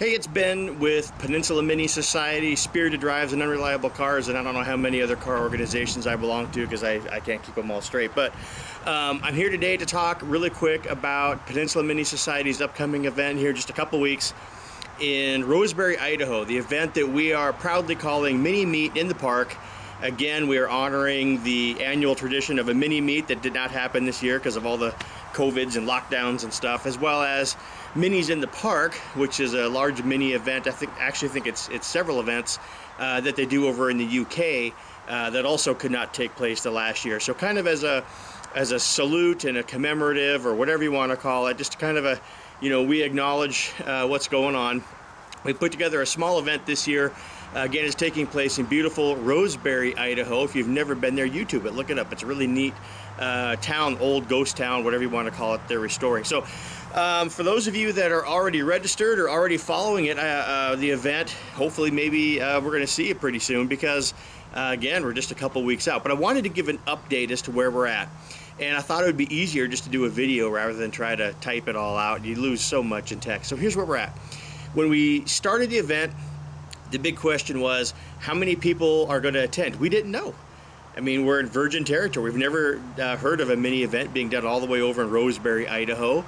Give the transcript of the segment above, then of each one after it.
Hey, it's Ben with Peninsula Mini Society, Spirited Drives and Unreliable Cars, and I don't know how many other car organizations I belong to because I can't keep them all straight. But I'm here today to talk really quick about Peninsula Mini Society's upcoming event here in just a couple weeks in Roseberry, Idaho, the event that we are proudly calling Mini Meet in the Park. Again, we are honoring the annual tradition of a mini meet that did not happen this year because of all the COVIDs and lockdowns and stuff, as well as Minis in the Park, which is a large mini event. I think it's several events that they do over in the UK that also could not take place the last year. So kind of as a salute and a commemorative, or whatever you want to call it, just kind of a, we acknowledge what's going on. We put together a small event this year. Again, it's taking place in beautiful Roseberry, Idaho. If you've never been there, YouTube it, look it up. It's a really neat town, old ghost town, whatever you want to call it, they're restoring. So for those of you that are already registered or already following it, the event, hopefully maybe we're going to see it pretty soon because, again, we're just a couple weeks out. But I wanted to give an update as to where we're at. And I thought it would be easier just to do a video rather than try to type it all out. You lose so much in text. So here's where we're at. When we started the event, the big question was, how many people are going to attend? We didn't know. I mean, we're in virgin territory. We've never heard of a mini event being done all the way over in Roseberry, Idaho,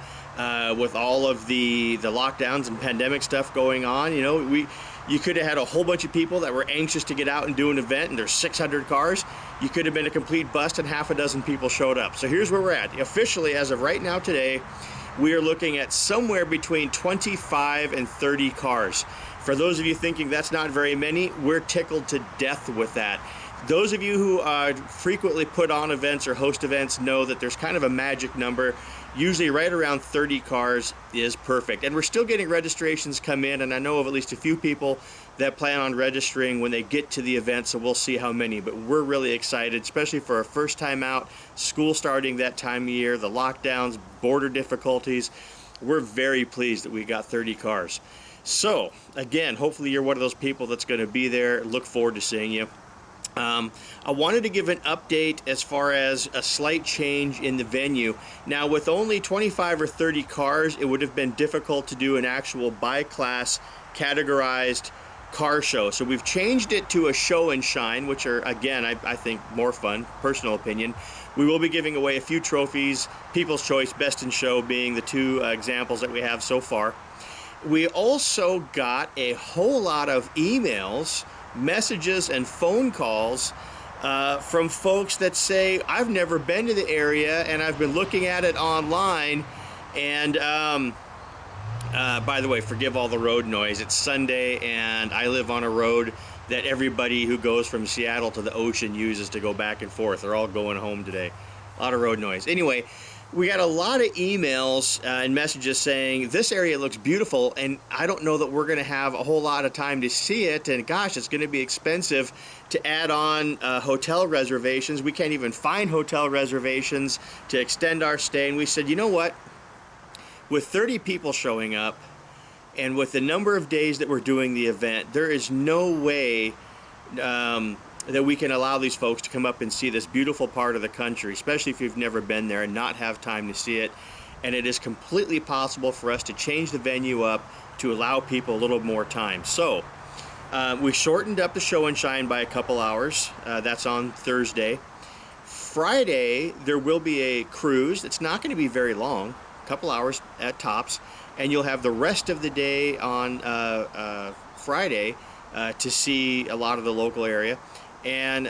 with all of the lockdowns and pandemic stuff going on. You could have had a whole bunch of people that were anxious to get out and do an event, and there's 600 cars. You could have been a complete bust, and half a dozen people showed up. So here's where we're at. Officially, as of right now today, we are looking at somewhere between 25 and 30 cars. For those of you thinking that's not very many, we're tickled to death with that. Those of you who frequently put on events or host events know that there's kind of a magic number. Usually right around 30 cars is perfect. And we're still getting registrations come in, and I know of at least a few people that plan on registering when they get to the event, so we'll see how many. But we're really excited, especially for our first time out, school starting that time of year, the lockdowns, border difficulties. We're very pleased that we got 30 cars. So, again, hopefully you're one of those people that's going to be there. Look forward to seeing you. I wanted to give an update as far as a slight change in the venue. Now, with only 25 or 30 cars, it would have been difficult to do an actual by-class categorized car show. So we've changed it to a show and shine, which are, again, I think more fun, personal opinion. We will be giving away a few trophies, People's Choice, Best in Show being the two examples that we have so far. We also got a whole lot of emails, messages, and phone calls from folks that say, I've never been to the area and I've been looking at it online. And by the way, forgive all the road noise. It's Sunday and I live on a road that everybody who goes from Seattle to the ocean uses to go back and forth. They're all going home today. A lot of road noise. Anyway, we got a lot of emails and messages saying this area looks beautiful and I don't know that we're going to have a whole lot of time to see it, and gosh, it's going to be expensive to add on hotel reservations. We can't even find hotel reservations to extend our stay. And we said, you know what, with 30 people showing up and with the number of days that we're doing the event, there is no way that we can allow these folks to come up and see this beautiful part of the country, especially if you've never been there, and not have time to see it. And it is completely possible for us to change the venue up to allow people a little more time. So we shortened up the show and shine by a couple hours. That's on Thursday. Friday, there will be a cruise. It's not going to be very long, a couple hours at tops. And you'll have the rest of the day on Friday to see a lot of the local area. And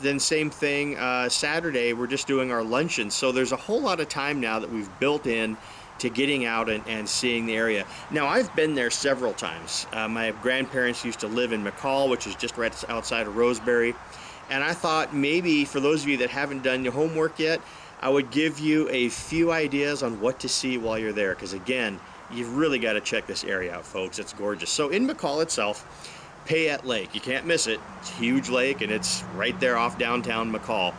then same thing, Saturday, we're just doing our luncheon. So there's a whole lot of time now that we've built in to getting out and seeing the area. Now, I've been there several times. My grandparents used to live in McCall, which is just right outside of Roseberry. And I thought maybe for those of you that haven't done your homework yet, I would give you a few ideas on what to see while you're there. Because again, you've really got to check this area out, folks. It's gorgeous. So in McCall itself, Payette Lake, you can't miss it. It's a huge lake and it's right there off downtown McCall.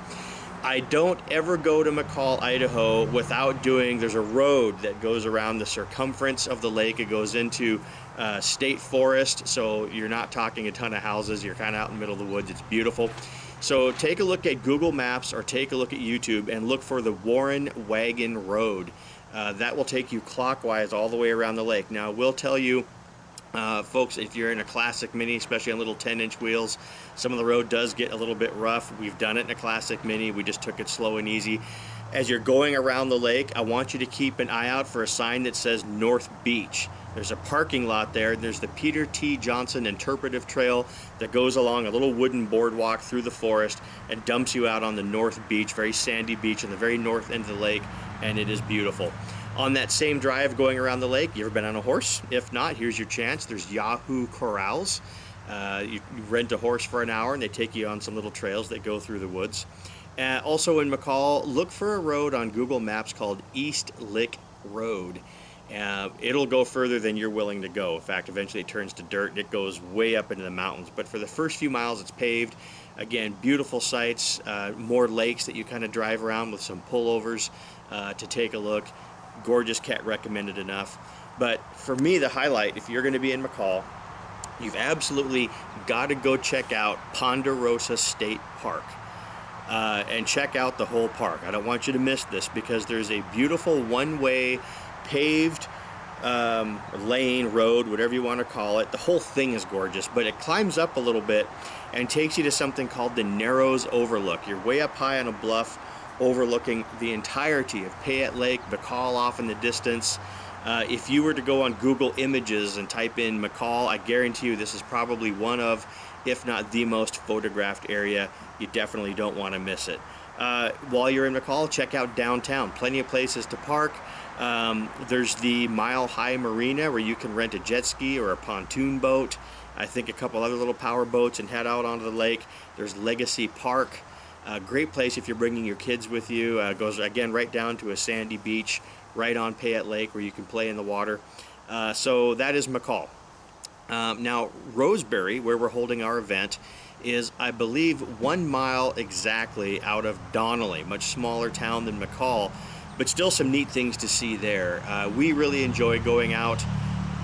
I don't ever go to McCall, Idaho without there's a road that goes around the circumference of the lake. It goes into state forest, so you're not talking a ton of houses. You're kind of out in the middle of the woods. It's beautiful. So take a look at Google Maps or take a look at YouTube and look for the Warren Wagon Road. That will take you clockwise all the way around the lake. Now, I will tell you, Folks, if you're in a classic Mini, especially on little 10-inch wheels, some of the road does get a little bit rough. We've done it in a classic Mini. We just took it slow and easy. As you're going around the lake, I want you to keep an eye out for a sign that says North Beach. There's a parking lot there. There's the Peter T. Johnson Interpretive Trail that goes along a little wooden boardwalk through the forest and dumps you out on the North Beach, very sandy beach on the very north end of the lake, and it is beautiful. On that same drive going around the lake, you ever been on a horse? If not, here's your chance. There's Yahoo Corrals. You rent a horse for an hour and they take you on some little trails that go through the woods. Also in McCall, look for a road on Google Maps called East Lick Road. It'll go further than you're willing to go. In fact, eventually it turns to dirt and it goes way up into the mountains. But for the first few miles, it's paved. Again, beautiful sights, more lakes that you kind of drive around with some pullovers to take a look. Gorgeous, can't recommend it enough. But for me, the highlight, if you're going to be in McCall, you've absolutely got to go check out Ponderosa State Park and check out the whole park. I don't want you to miss this because there's a beautiful one-way paved lane, road, whatever you want to call it. The whole thing is gorgeous, but it climbs up a little bit and takes you to something called the Narrows Overlook. You're way up high on a bluff overlooking the entirety of Payette Lake, McCall off in the distance. If you were to go on Google Images and type in McCall, I guarantee you this is probably one of, if not the most photographed area. You definitely don't want to miss it. While you're in McCall, check out downtown. Plenty of places to park. There's the Mile High Marina where you can rent a jet ski or a pontoon boat. I think a couple other little power boats and head out onto the lake. There's Legacy Park. Great place if you're bringing your kids with you. Goes again right down to a sandy beach right on Payette Lake where you can play in the water. So that is McCall. Now Roseberry, where we're holding our event, is I believe 1 mile exactly out of Donnelly, much smaller town than McCall, but still some neat things to see there. We really enjoy going out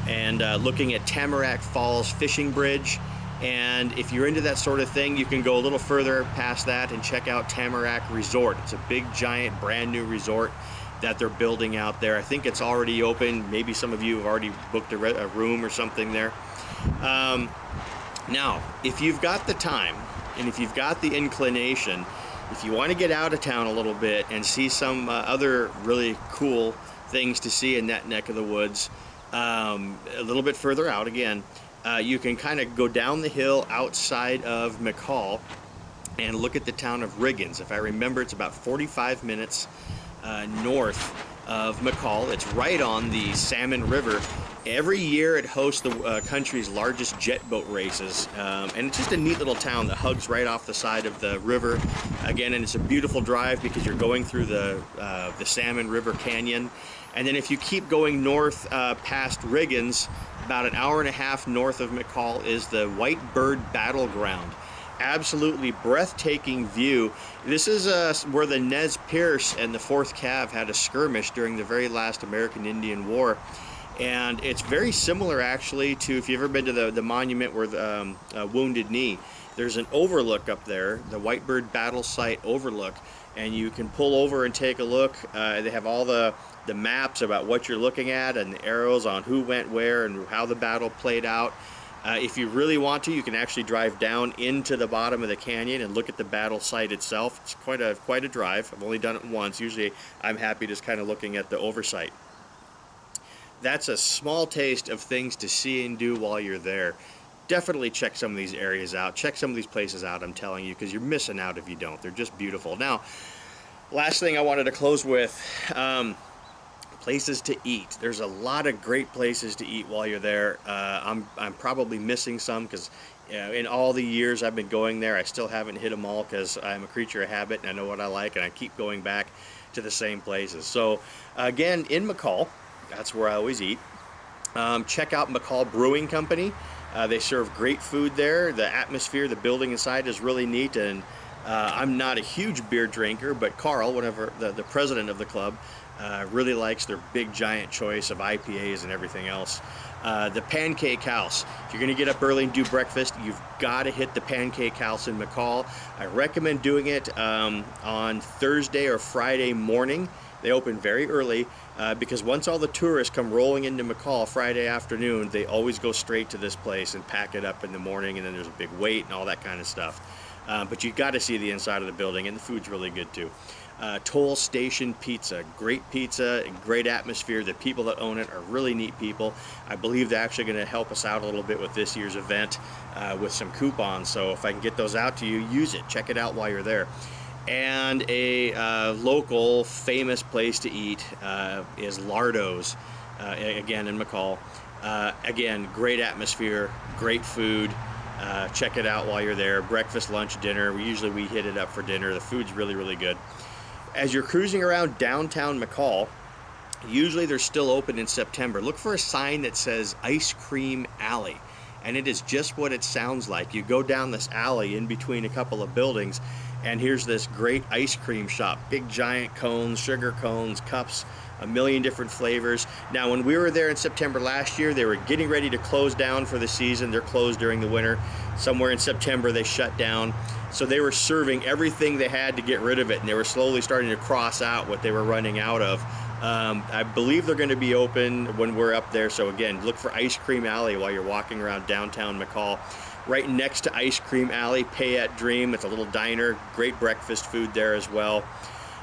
and looking at Tamarack Falls Fishing Bridge. And if you're into that sort of thing, you can go a little further past that and check out Tamarack Resort. It's a big, giant, brand new resort that they're building out there. I think it's already open. Maybe some of you have already booked a room or something there. Now, if you've got the time and if you've got the inclination, if you want to get out of town a little bit and see some other really cool things to see in that neck of the woods, a little bit further out again, you can kind of go down the hill outside of McCall and look at the town of Riggins. If I remember, it's about 45 minutes north of McCall. It's right on the Salmon River. Every year it hosts the country's largest jet boat races, and it's just a neat little town that hugs right off the side of the river. Again, and it's a beautiful drive because you're going through the Salmon River Canyon. And then if you keep going north past Riggins, about an hour and a half north of McCall is the White Bird Battleground. Absolutely breathtaking view. This is where the Nez Perce and the 4th Cav had a skirmish during the very last American Indian War. And it's very similar actually to, if you've ever been to the monument where the Wounded Knee, there's an overlook up there, the White Bird Battle Site overlook, and you can pull over and take a look. They have all the maps about what you're looking at and the arrows on who went where and how the battle played out. If you really want to, you can actually drive down into the bottom of the canyon and look at the battle site itself. It's quite a drive. I've only done it once. Usually I'm happy just kind of looking at the oversight. That's a small taste of things to see and do while you're there. Definitely check some of these areas out. Check some of these places out, I'm telling you, because you're missing out if you don't. They're just beautiful. Now, last thing I wanted to close with, places to eat. There's a lot of great places to eat while you're there. I'm probably missing some because in all the years I've been going there, I still haven't hit them all because I'm a creature of habit and I know what I like and I keep going back to the same places. So again, in McCall, that's where I always eat. Check out McCall Brewing Company. They serve great food there. The atmosphere, the building inside is really neat, and I'm not a huge beer drinker, but Carl, the president of the club, really likes their big giant choice of IPAs and everything else. The Pancake House. If you're going to get up early and do breakfast, you've got to hit the Pancake House in McCall. I recommend doing it on Thursday or Friday morning. They open very early because once all the tourists come rolling into McCall Friday afternoon, they always go straight to this place and pack it up in the morning, and then there's a big wait and all that kind of stuff. But you got to see the inside of the building, and the food's really good too. Toll Station Pizza, great pizza, great atmosphere. The people that own it are really neat people. I believe they're actually going to help us out a little bit with this year's event with some coupons. So if I can get those out to you, use it. Check it out while you're there. And a local famous place to eat is Lardo's, again in McCall. Again, great atmosphere, great food. Check it out while you're there. Breakfast, lunch, dinner. We hit it up for dinner. The food's really, really good. As you're cruising around downtown McCall, usually they're still open in September. Look for a sign that says Ice Cream Alley, and it is just what it sounds like. You go down this alley in between a couple of buildings, and here's this great ice cream shop. Big giant cones, sugar cones, cups, a million different flavors. Now, when we were there in September last year, they were getting ready to close down for the season. They're closed during the winter. Somewhere in September, they shut down. So they were serving everything they had to get rid of it, and they were slowly starting to cross out what they were running out of. I believe they're going to be open when we're up there. So again, look for Ice Cream Alley while you're walking around downtown McCall. Right next to Ice Cream Alley, Payette Dream. It's a little diner, great breakfast food there as well.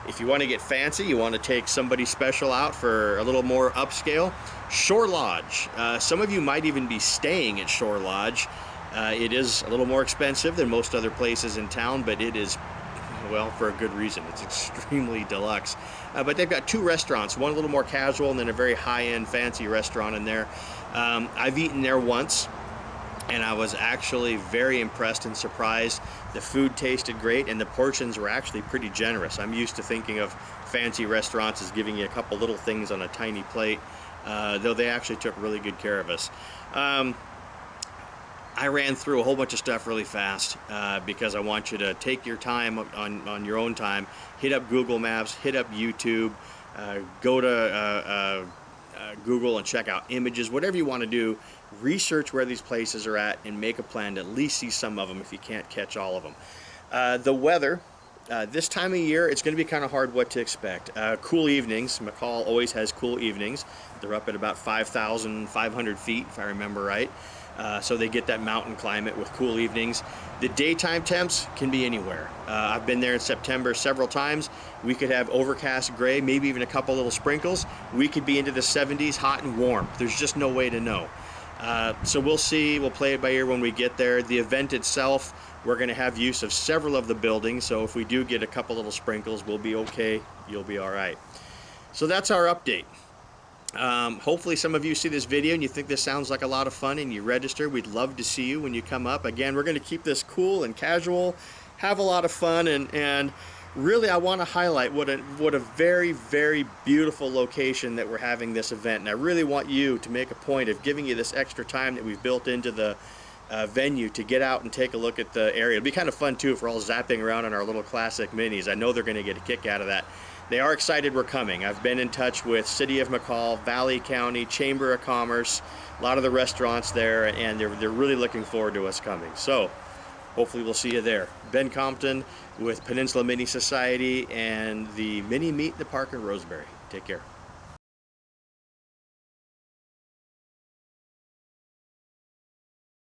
If you want to get fancy, you want to take somebody special out for a little more upscale, Shore Lodge. Some of you might even be staying at Shore Lodge. It is a little more expensive than most other places in town, but it is, well, for a good reason. It's extremely deluxe. But they've got two restaurants, one a little more casual and then a very high-end fancy restaurant in there. I've eaten there once, and I was actually very impressed and surprised. The food tasted great, and the portions were actually pretty generous. I'm used to thinking of fancy restaurants as giving you a couple little things on a tiny plate, though they actually took really good care of us. I ran through a whole bunch of stuff really fast because I want you to take your time on your own time. Hit up Google Maps, hit up YouTube, go to Google and check out images, whatever you want to do. Research where these places are at and make a plan to at least see some of them if you can't catch all of them. The weather, this time of year, it's going to be kind of hard what to expect. Cool evenings. McCall always has cool evenings. They're up at about 5,500 feet, if I remember right. So they get that mountain climate with cool evenings. The daytime temps can be anywhere. I've been there in September several times. We could have overcast gray, maybe even a couple little sprinkles. We could be into the 70s, hot and warm. There's just no way to know. So we'll see. We'll play it by ear when we get there. The event itself, we're going to have use of several of the buildings. So if we do get a couple little sprinkles, we'll be okay. You'll be all right. So that's our update. Hopefully some of you see this video and you think this sounds like a lot of fun and you register. We'd love to see you when you come up. Again, we're going to keep this cool and casual, have a lot of fun, and really I want to highlight what a very, very beautiful location that we're having this event. And I really want you to make a point of giving you this extra time that we've built into the venue to get out and take a look at the area. It'll be kind of fun too if we're all zapping around on our little classic minis. I know they're going to get a kick out of that. They are excited we're coming. I've been in touch with City of McCall, Valley County, Chamber of Commerce, a lot of the restaurants there, and they're really looking forward to us coming. So hopefully we'll see you there. Ben Compton with Peninsula Mini Society and the Mini Meet in the Park in Roseberry. Take care.